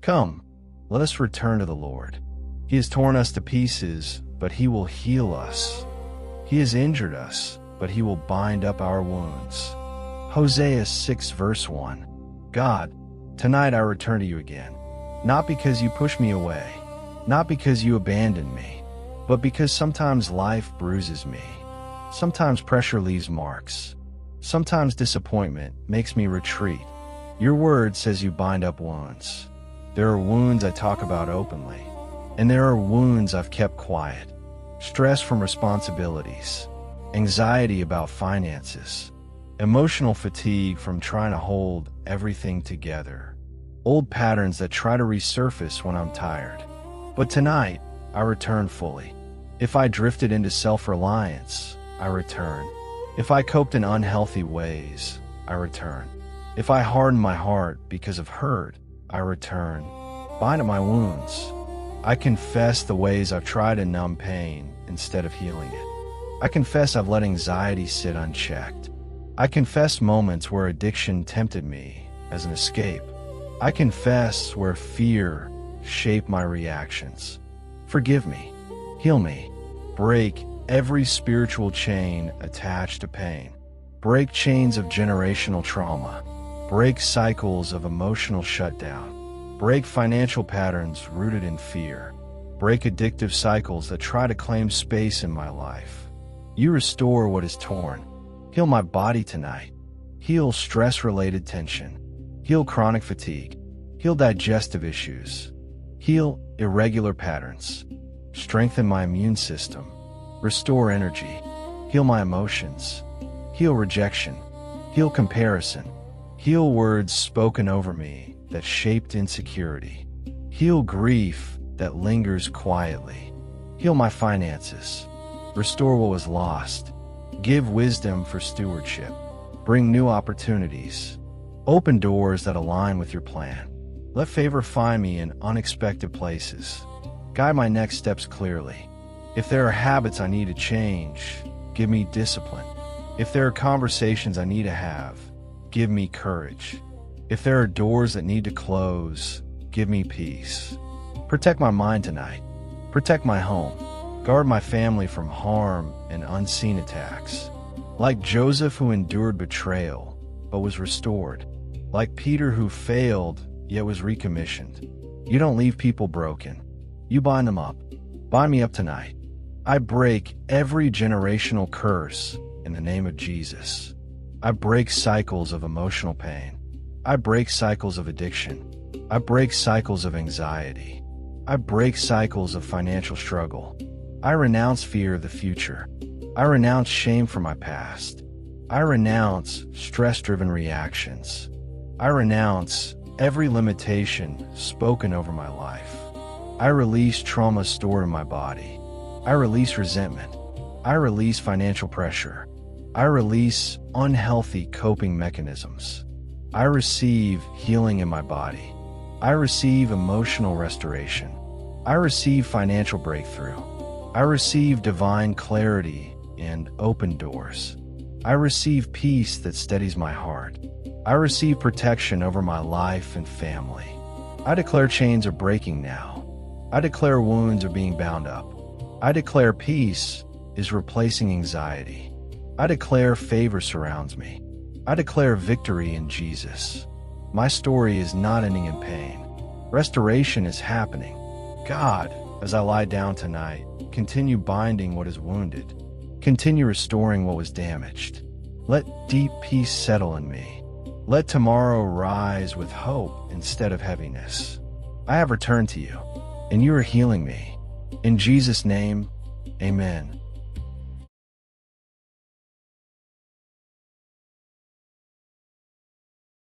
Come, let us return to the Lord. He has torn us to pieces, but he will heal us. He has injured us, but he will bind up our wounds. Hosea 6 verse 1. God, tonight I return to you again, not because you push me away, not because you abandoned me, but because sometimes life bruises me. Sometimes pressure leaves marks. Sometimes disappointment makes me retreat. Your word says you bind up wounds. There are wounds I talk about openly, and there are wounds I've kept quiet. Stress from responsibilities, anxiety about finances, emotional fatigue from trying to hold everything together, old patterns that try to resurface when I'm tired. But tonight, I return fully. If I drifted into self-reliance, I return. If I coped in unhealthy ways, I return. If I hardened my heart because of hurt, I return. Bind up my wounds. I confess the ways I've tried to numb pain instead of healing it. I confess I've let anxiety sit unchecked. I confess moments where addiction tempted me as an escape. I confess where fear shaped my reactions. Forgive me. Heal me. Break every spiritual chain attached to pain. Break chains of generational trauma. Break cycles of emotional shutdown. Break financial patterns rooted in fear. Break addictive cycles that try to claim space in my life. You restore what is torn. Heal my body tonight. Heal stress-related tension. Heal chronic fatigue. Heal digestive issues. Heal irregular patterns. Strengthen my immune system. Restore energy. Heal my emotions. Heal rejection. Heal comparison. Heal words spoken over me that shaped insecurity. Heal grief that lingers quietly. Heal my finances. Restore what was lost. Give wisdom for stewardship. Bring new opportunities. Open doors that align with your plan. Let favor find me in unexpected places. Guide my next steps clearly. If there are habits I need to change, give me discipline. If there are conversations I need to have, give me courage. If there are doors that need to close, give me peace. Protect my mind tonight. Protect my home. Guard my family from harm and unseen attacks. Like Joseph who endured betrayal, but was restored. Like Peter who failed, yet was recommissioned. You don't leave people broken. You bind them up. Bind me up tonight. I break every generational curse in the name of Jesus. I break cycles of emotional pain. I break cycles of addiction. I break cycles of anxiety. I break cycles of financial struggle. I renounce fear of the future. I renounce shame for my past. I renounce stress-driven reactions. I renounce every limitation spoken over my life. I release trauma stored in my body. I release resentment. I release financial pressure. I release unhealthy coping mechanisms. I receive healing in my body. I receive emotional restoration. I receive financial breakthrough. I receive divine clarity and open doors. I receive peace that steadies my heart. I receive protection over my life and family. I declare chains are breaking now. I declare wounds are being bound up. I declare peace is replacing anxiety. I declare favor surrounds me. I declare victory in Jesus. My story is not ending in pain. Restoration is happening. God, as I lie down tonight, continue binding what is wounded. Continue restoring what was damaged. Let deep peace settle in me. Let tomorrow rise with hope instead of heaviness. I have returned to you, and you are healing me. In Jesus' name, amen.